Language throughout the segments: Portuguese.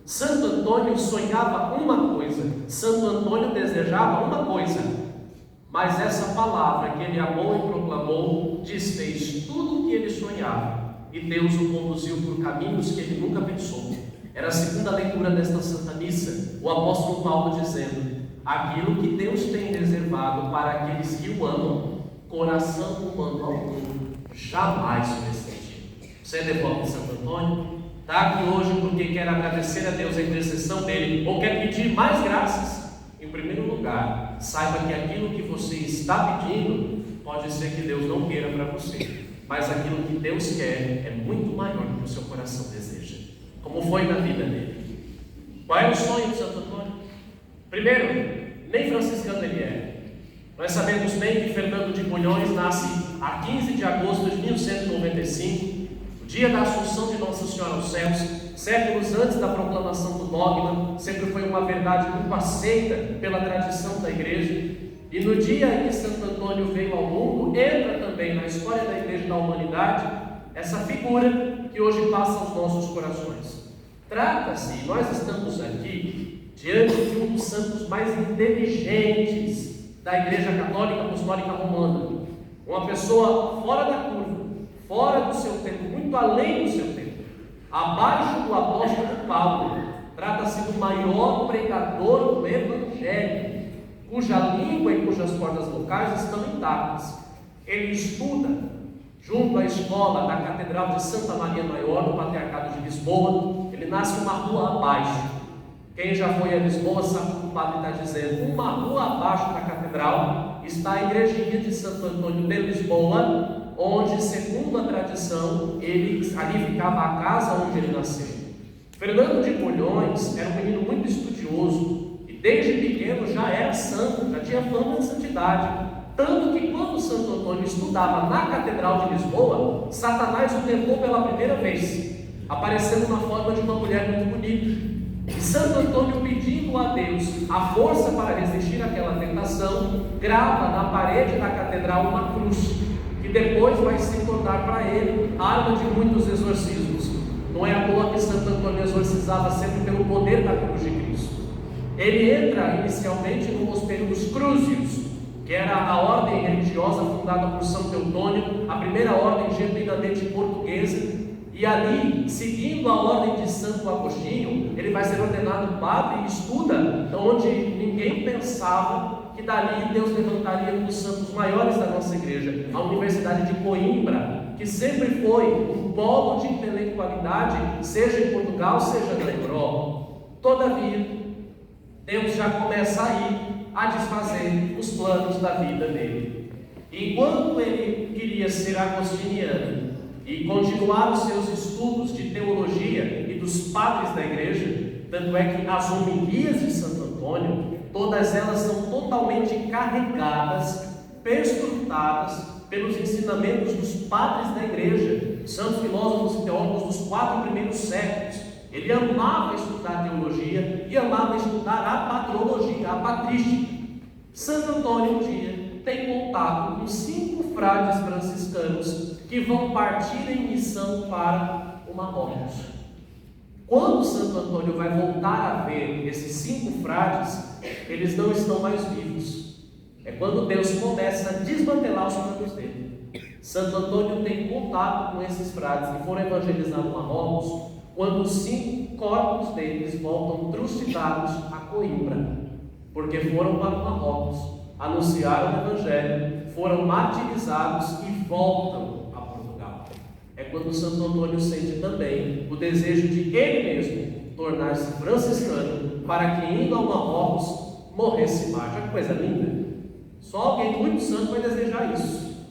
Santo Antônio sonhava uma coisa, Santo Antônio desejava uma coisa, mas essa palavra que ele amou e proclamou desfez tudo o que ele sonhava, e Deus o conduziu por caminhos que ele nunca pensou. Era a segunda leitura desta Santa Missa, o apóstolo Paulo dizendo: aquilo que Deus tem reservado para aqueles que o amam, coração humano algum jamais foi extendido. Você é devoto de Santo Antônio? Está aqui hoje porque quer agradecer a Deus a intercessão dele, ou quer pedir mais graças? Em primeiro lugar, saiba que aquilo que você está pedindo, pode ser que Deus não queira para você, mas aquilo que Deus quer é muito maior do que o seu coração deseja, como foi na vida dele. Qual é o sonho de Santo Antônio? Primeiro, nem franciscano ele é. Nós sabemos bem que Fernando de Bulhões nasce a 15 de agosto de 1195, dia da Assunção de Nossa Senhora aos céus, séculos antes da proclamação do dogma. Sempre foi uma verdade muito aceita pela tradição da Igreja. E no dia em que Santo Antônio veio ao mundo, entra também na história da Igreja e da humanidade essa figura que hoje passa aos nossos corações. Trata-se, nós estamos aqui diante de um dos santos mais inteligentes da Igreja Católica Apostólica Romana, uma pessoa fora da curva, fora do seu tempo, muito além do seu tempo, abaixo do apóstolo Paulo. Trata-se do maior pregador do Evangelho, cuja língua e cujas cordas vocais estão intactas. Ele estuda junto à escola da Catedral de Santa Maria Maior, no Patriarcado de Lisboa. Ele nasce uma rua abaixo. Quem já foi a Lisboa sabe o que o padre está dizendo. Uma rua abaixo da catedral está a igrejinha de Santo Antônio de Lisboa, onde, segundo a tradição, ali ficava a casa onde ele nasceu. Fernando de Bulhões era um menino muito estudioso e desde pequeno já era santo, já tinha fama de santidade. Tanto que quando Santo Antônio estudava na Catedral de Lisboa, Satanás o tentou pela primeira vez, aparecendo na forma de uma mulher muito bonita. E Santo Antônio, pedindo a Deus a força para resistir àquela tentação, grava na parede da catedral uma cruz, que depois vai se tornar para ele arma de muitos exorcismos. Não é à toa que Santo Antônio exorcizava sempre pelo poder da cruz de Cristo. Ele entra inicialmente no mosteiro dos Crúzios, que era a ordem religiosa fundada por São Teotônio, a primeira ordem genuinamente portuguesa. E ali, seguindo a ordem de Santo Agostinho, ele vai ser ordenado padre e estuda, onde ninguém pensava que dali Deus levantaria um dos santos maiores da nossa igreja, a Universidade de Coimbra, que sempre foi um polo de intelectualidade, seja em Portugal, seja na Europa. Todavia, Deus já começa aí a desfazer os planos da vida dele. Enquanto ele queria ser agostiniano e continuar os seus estudos de teologia e dos padres da igreja, tanto é que as homilias de Santo Antônio, todas elas são totalmente carregadas, perscrutadas pelos ensinamentos dos padres da igreja, santos filósofos e teólogos dos 4 primeiros séculos. Ele amava estudar teologia e amava estudar a patrologia, a patrística. Santo Antônio um dia tem contato com 5 frades franciscanos que vão partir em missão para o Marrocos. Quando Santo Antônio vai voltar a ver esses 5 frades, eles não estão mais vivos. É quando Deus começa a desmantelar os planos dele. Santo Antônio tem contato com esses frades que foram evangelizar o Marrocos, quando os 5 corpos deles voltam trucidados a Coimbra, porque foram para o Marrocos, anunciaram o Evangelho, foram martirizados e voltam. É quando Santo Antônio sente também o desejo de ele mesmo tornar-se franciscano, para que, indo ao Marrocos, morresse mártir. Que coisa linda! Só alguém muito santo vai desejar isso.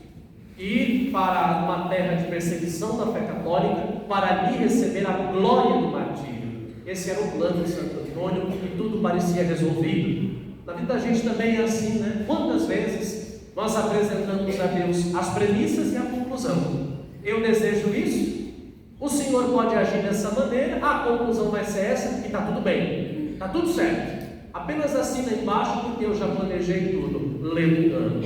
Ir para uma terra de perseguição da fé católica, para ali receber a glória do martírio. Esse era o plano de Santo Antônio e tudo parecia resolvido. Na vida da gente também é assim, né? Quantas vezes nós apresentamos a Deus as premissas e a conclusão? Eu desejo isso, o Senhor pode agir dessa maneira, a conclusão vai ser essa e está tudo bem, está tudo certo. Apenas assina embaixo porque eu já planejei tudo, lendo engano,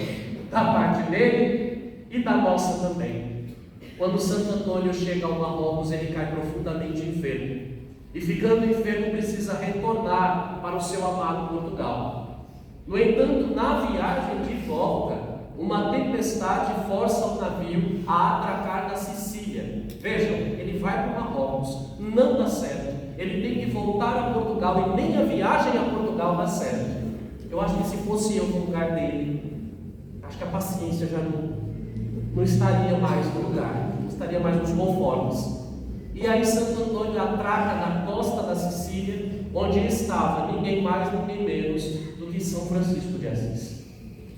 da parte dele e da nossa também. Quando Santo Antônio chega ao Marrocos, ele cai profundamente enfermo. e ficando enfermo precisa retornar para o seu amado Portugal. No entanto, na viagem de volta, uma tempestade força o navio a atracar na Sicília. Vejam, ele vai para Marrocos, não dá certo. Ele tem que voltar a Portugal e nem a viagem a Portugal dá certo. Eu acho que se fosse eu no lugar dele, acho que a paciência já não estaria mais no lugar, não estaria mais nos conformes. E aí Santo Antônio atraca na costa da Sicília, onde estava ninguém mais, ninguém menos do que São Francisco de Assis.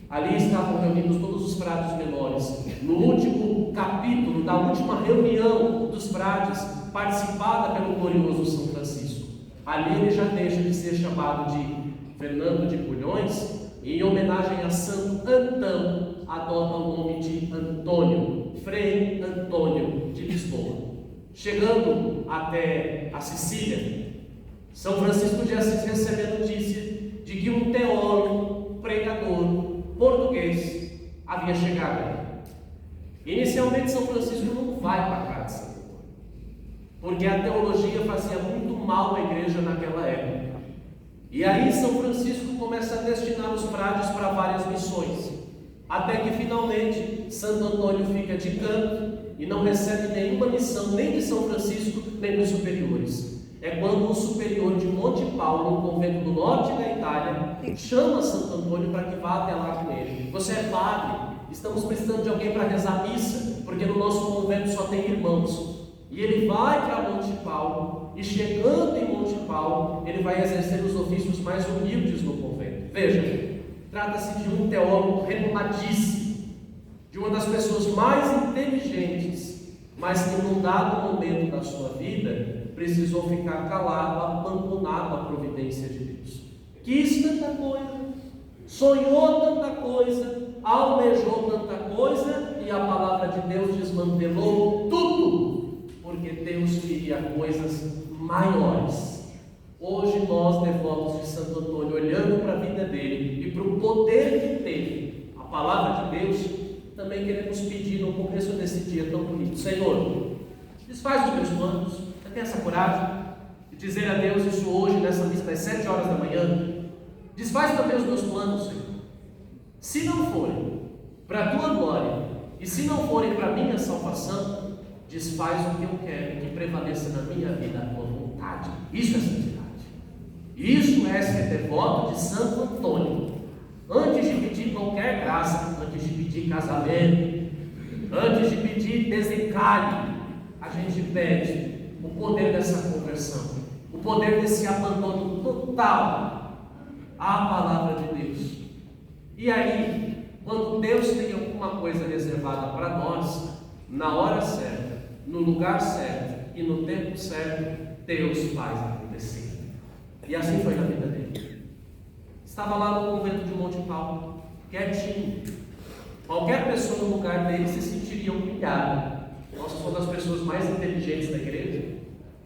Ali estavam reunidos todos os frades menores. No último capítulo da última reunião dos frades, participada pelo glorioso São Francisco, ali ele já deixa de ser chamado de Fernando de Bulhões, e em homenagem a Santo Antão, adota o nome de Antônio, Frei Antônio de Lisboa. Chegando até a Sicília, São Francisco de Assis recebe a notícia de que um teólogo, pregador português havia chegado. Inicialmente São Francisco não vai para cá de Santo Antônio, porque a teologia fazia muito mal à igreja naquela época. E aí São Francisco começa a destinar os frades para várias missões, até que finalmente Santo Antônio fica de canto e não recebe nenhuma missão, nem de São Francisco, nem dos superiores. É quando o superior de Monte Paulo, um convento do norte da Itália, chama Santo Antônio para que vá até lá com ele. Você é padre, estamos precisando de alguém para rezar missa, porque no nosso convento só tem irmãos. E ele vai para Monte Paulo, e chegando em Monte Paulo, ele vai exercer os ofícios mais humildes no convento. Veja, trata-se de um teólogo renomadíssimo, de uma das pessoas mais inteligentes, mas que num dado momento da sua vida precisou ficar calado, abandonado à providência de Deus. Quis tanta coisa, sonhou tanta coisa, almejou tanta coisa, e a palavra de Deus desmantelou tudo, porque Deus queria coisas maiores. Hoje nós, devotos de Santo Antônio, olhando para a vida dele e para o poder que teve a palavra de Deus, também queremos pedir no começo desse dia tão bonito: Senhor, desfaz os meus planos. Você tem essa coragem de dizer a Deus isso hoje, nessa missa das 7 horas da manhã? Desfaz também os meus planos, Senhor. Se não forem para a tua glória, e se não forem para a minha salvação, desfaz o que eu quero, que prevaleça na minha vida a tua vontade. Isso é santidade. Isso é ser devoto de Santo Antônio. Antes de pedir qualquer graça, antes de pedir casamento, antes de pedir desencalhe, a gente pede o poder dessa conversão, o poder desse abandono total à palavra de Deus. E aí, quando Deus tem alguma coisa reservada para nós, na hora certa, no lugar certo e no tempo certo, Deus faz acontecer. E assim foi na vida dele. Estava lá no convento de Monte Paulo, quietinho. Qualquer pessoa no lugar dele se sentiria humilhada. Nossa, sou uma das pessoas mais inteligentes da igreja,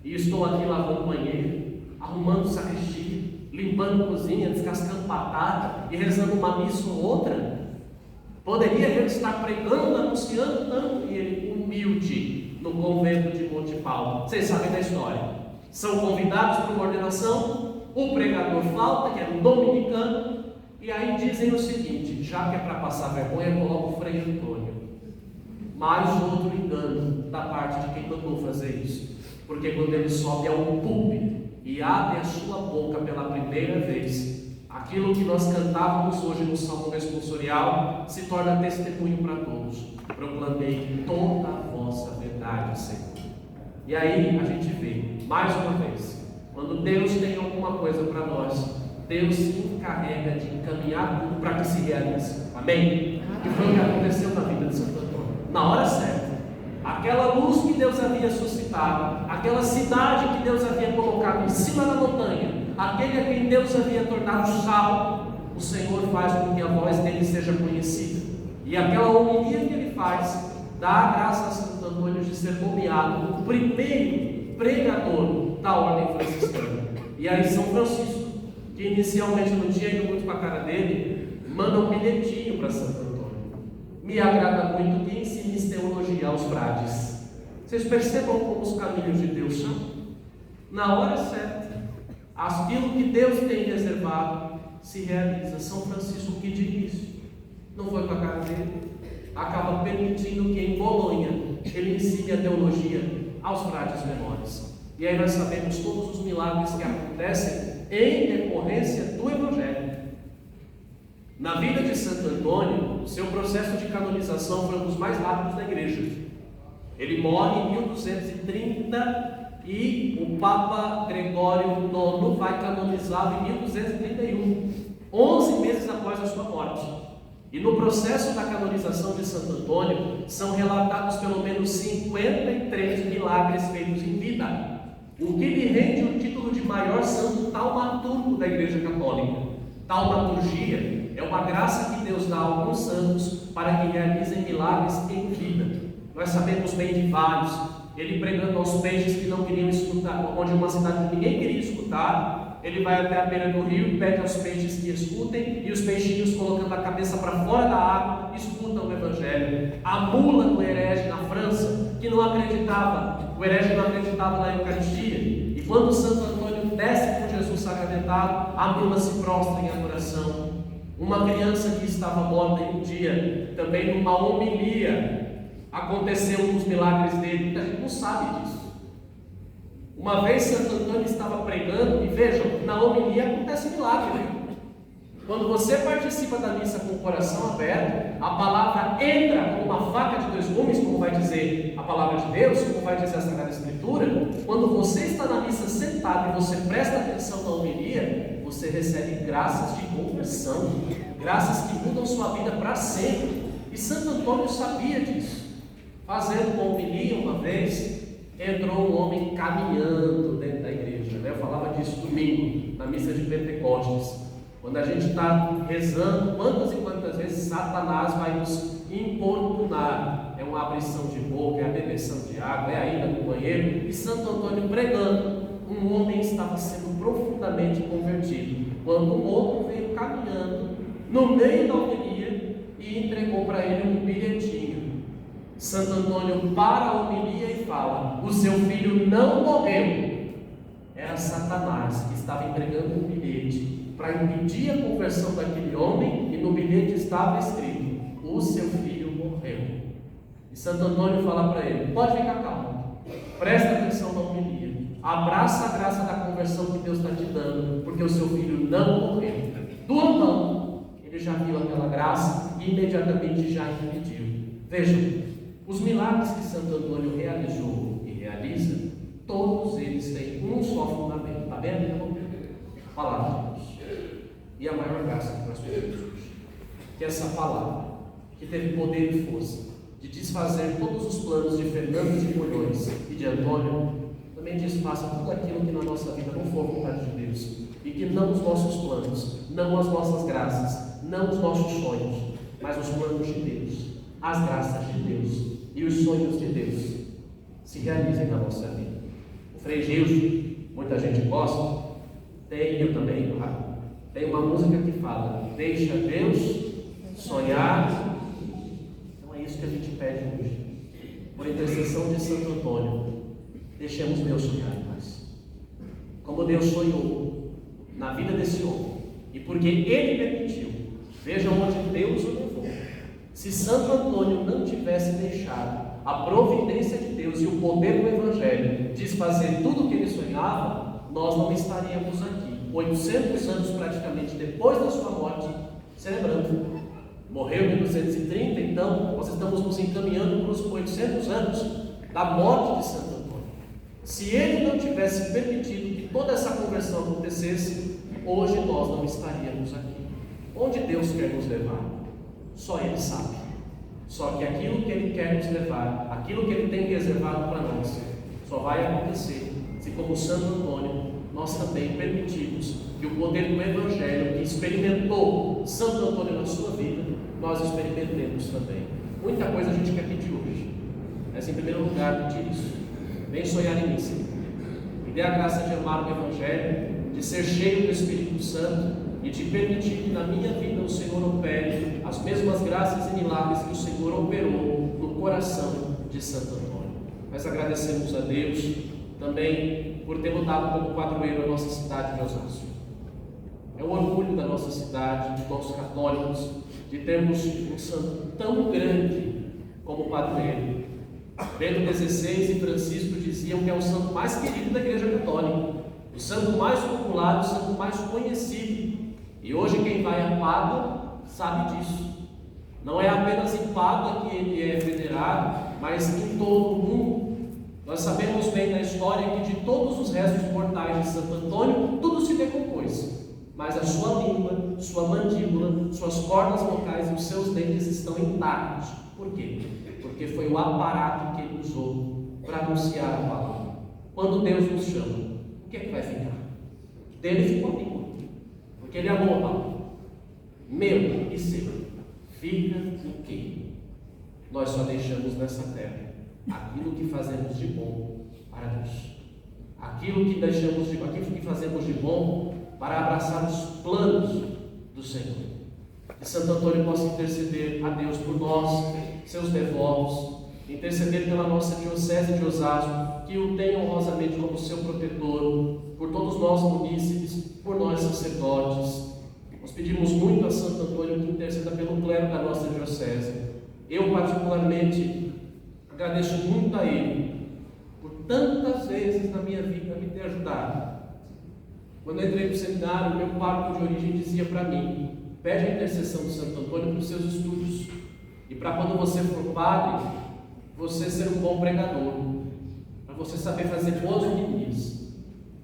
e estou aqui lavando banheiro, arrumando sacristia, limpando cozinha, descascando batata e rezando uma missa ou outra. Poderia eu estar pregando, anunciando tanto, e ele humilde no convento de Monte Paulo. Vocês sabem da história. São convidados para uma ordenação, o pregador falta, que era um dominicano, e aí dizem o seguinte: já que é para passar vergonha, coloca o Frei Antônio. Mais outro engano da parte de quem mandou fazer isso, porque quando ele sobe ao púlpito e abre a sua boca pela primeira vez, aquilo que nós cantávamos hoje no Salmo Responsorial se torna testemunho para todos. Proclamei toda a vossa verdade, Senhor. E aí a gente vê, mais uma vez, quando Deus tem alguma coisa para nós, Deus se encarrega de encaminhar tudo para que se realize. Amém? Que foi o que aconteceu na vida de Santo Antônio. Na hora certa, aquela luz que Deus havia suscitado, aquela cidade que Deus havia colocado em cima da montanha, aquele a quem Deus havia tornado sal, o Senhor faz com que a voz dele seja conhecida. E aquela homilia que ele faz, dá graça a Santo Antônio de ser nomeado o primeiro pregador da ordem franciscana. E aí São Francisco, que inicialmente não tinha ido muito com a cara dele, manda um bilhetinho para Santo Antônio: me agrada muito que ensines teologia aos frades. Vocês percebam como os caminhos de Deus são? na hora certa, aquilo que Deus tem reservado se realiza. São Francisco, que diz isso, não foi com a cara dele, acaba permitindo que em Bolonha ele ensine a teologia aos frades menores. E aí nós sabemos todos os milagres que acontecem em decorrência do Evangelho. Na vida de Santo Antônio, o seu processo de canonização foi um dos mais rápidos da igreja. Ele morre em 1230 e o Papa Gregório IX vai canonizá-lo em 1231, 11 meses após a sua morte. E no processo da canonização de Santo Antônio, são relatados pelo menos 53 milagres feitos em vida, o que lhe rende o título de maior santo taumaturgo da Igreja Católica. Taumaturgia é uma graça que Deus dá a alguns santos para que realizem milagres em vida. Nós sabemos bem de vários. Ele pregando aos peixes que não queriam escutar, onde uma cidade que ninguém queria escutar, ele vai até a beira do rio, pede aos peixes que escutem, e os peixinhos, colocando a cabeça para fora da água, escutam o Evangelho. A mula do herege na França, que não acreditava, o herege não acreditava na Eucaristia, e quando Santo Antônio desce com Jesus sacramentado, a mula se prostra em adoração. Uma criança que estava morta em um dia, também numa homilia, aconteceu um dos milagres dele. A gente não sabe disso. Uma vez Santo Antônio estava pregando, e vejam, na homilia acontece milagre, né? Quando você participa da missa com o coração aberto, a palavra entra como uma faca de dois gumes, como vai dizer a palavra de Deus, como vai dizer a Sagrada Escritura. Quando você está na missa sentado e você presta atenção na homilia, você recebe graças de conversão, graças que mudam sua vida para sempre. E Santo Antônio sabia disso. Fazendo uma homilia uma vez, entrou um homem caminhando dentro da igreja, né? Eu falava disso domingo, na missa de Pentecostes. Quando a gente está rezando, quantas e quantas vezes Satanás vai nos importunar. É uma abrição de boca, é a bebeção de água, é a ida no banheiro. E Santo Antônio pregando, um homem estava sendo profundamente convertido, quando um outro veio caminhando no meio da homilia e entregou para ele um bilhetinho. Santo Antônio para a homilia e fala: o seu filho não morreu. Era Satanás que estava entregando um bilhete para impedir a conversão daquele homem, e no bilhete estava escrito: o seu filho morreu. E Santo Antônio fala para ele: pode ficar calmo, presta atenção na homilia, abraça a graça da conversão que Deus está te dando, porque o seu filho não morreu. Do andão, ele já viu aquela graça e imediatamente já impediu. Vejam, os milagres que Santo Antônio realizou e realiza, todos eles têm um só fundamento. Está vendo, irmão? A palavra de Deus. E a maior graça que nós temos hoje, que essa palavra, que teve poder e força de desfazer todos os planos de Fernando de Bulhões e de Antônio, também desfaça tudo aquilo que na nossa vida não for vontade de Deus, e que não os nossos planos, não as nossas graças, não os nossos sonhos, mas os planos de Deus, as graças de Deus e os sonhos de Deus se realizem na nossa vida. O Frei Gilson, muita gente gosta, tem, eu também, tem uma música que fala: deixa Deus sonhar. Então é isso que a gente pede hoje, por intercessão de Santo Antônio. Deixemos Deus sonhar em nós, como Deus sonhou na vida desse homem, e porque Ele permitiu. Vejam onde Deus o levou. Se Santo Antônio não tivesse deixado a providência de Deus e o poder do Evangelho desfazer tudo o que ele sonhava, nós não estaríamos aqui 800 anos praticamente depois da sua morte, celebrando. Morreu em 1230, então nós estamos nos encaminhando para os 800 anos da morte de Santo Antônio. Se ele não tivesse permitido que toda essa conversão acontecesse, hoje nós não estaríamos aqui. Onde Deus quer nos levar? Só Ele sabe. Só que aquilo que Ele quer nos levar, aquilo que Ele tem reservado para nós, só vai acontecer se, como Santo Antônio, nós também permitimos que o poder do Evangelho que experimentou Santo Antônio na sua vida, nós experimentemos também. Muita coisa a gente quer pedir hoje, mas em primeiro lugar pedir isso. Vem sonhar em mim, Senhor. Me dê a graça de amar o Evangelho, de ser cheio do Espírito Santo e de permitir que na minha vida o Senhor opere as mesmas graças e milagres que o Senhor operou no coração de Santo Antônio. Nós agradecemos a Deus também por ter lutado como padroeiro a nossa cidade de Osasco. É um orgulho da nossa cidade, de nós católicos, de termos um santo tão grande como padroeiro. Bento XVI e Francisco diziam que é o santo mais querido da Igreja Católica, o santo mais popular, o santo mais conhecido. E hoje quem vai a Pádua sabe disso. Não é apenas em Pádua que ele é venerado, mas em todo o mundo. Nós sabemos bem da história que de todos os restos mortais de Santo Antônio, tudo se decompôs. Mas a sua língua, sua mandíbula, suas cordas vocais e os seus dentes estão intactos. Por quê? Porque foi o aparato que ele usou para anunciar a palavra. Quando Deus nos chama, o que é que vai ficar? Dele ficou a língua, porque ele amou a palavra. Meu e seu, fica o quê? Nós só deixamos nessa terra aquilo que fazemos de bom para Deus. Aquilo que fazemos de bom para abraçar os planos do Senhor. Que Santo Antônio possa interceder a Deus por nós, seus devotos, interceder pela nossa diocese de Osasco, que o tenha honrosamente como seu protetor, por todos nós munícipes, por nós sacerdotes. Nós pedimos muito a Santo Antônio que interceda pelo clero da nossa diocese. Eu particularmente agradeço muito a ele por tantas vezes na minha vida me ter ajudado. Quando eu entrei no seminário, meu pároco de origem dizia para mim: pede a intercessão de Santo Antônio para os seus estudos e para quando você for padre, você ser um bom pregador, para você saber fazer boas homilias.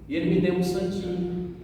E ele me deu um santinho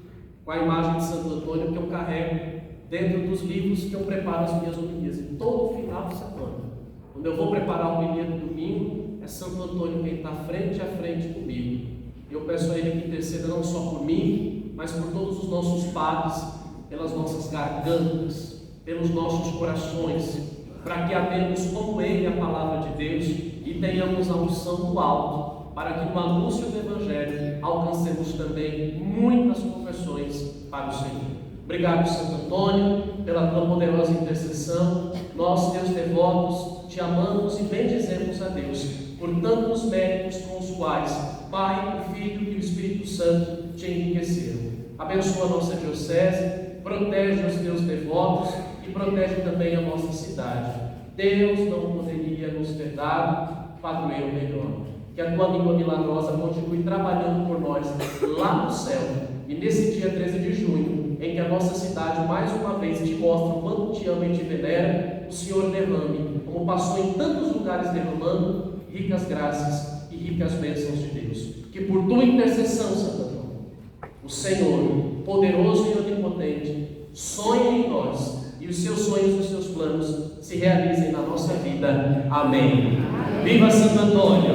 com a imagem de Santo Antônio que eu carrego dentro dos livros que eu preparo as minhas homilias. E todo final de semana, quando eu vou preparar a homilia do domingo, é Santo Antônio quem está frente a frente comigo. Eu peço a ele que interceda não só por mim, mas por todos os nossos padres, pelas nossas gargantas, pelos nossos corações, para que amemos como ele a palavra de Deus e tenhamos a unção do alto, para que no anúncio do Evangelho alcancemos também muitas conversões para o Senhor. Obrigado, Santo Antônio, pela tua poderosa intercessão. Nós, teus devotos, te amamos e bendizemos a Deus por tantos méritos com os quais Pai, o Filho e o Espírito Santo te enriqueceram. Abençoa a nossa diocese, protege os teus devotos e protege também a nossa cidade. Deus não poderia nos ter dado padroeiro melhor. Que a tua língua milagrosa continue trabalhando por nós lá no céu. E nesse dia 13 de junho, em que a nossa cidade mais uma vez te mostra o quanto te ama e te venera, o Senhor derrame, como passou em tantos lugares derramando, ricas graças e ricas bênçãos de Deus. Que por tua intercessão, Santo Antônio, o Senhor, poderoso e onipotente, sonhe em nós e os seus sonhos e os seus planos se realizem na nossa vida. Amém. Viva Santo Antônio!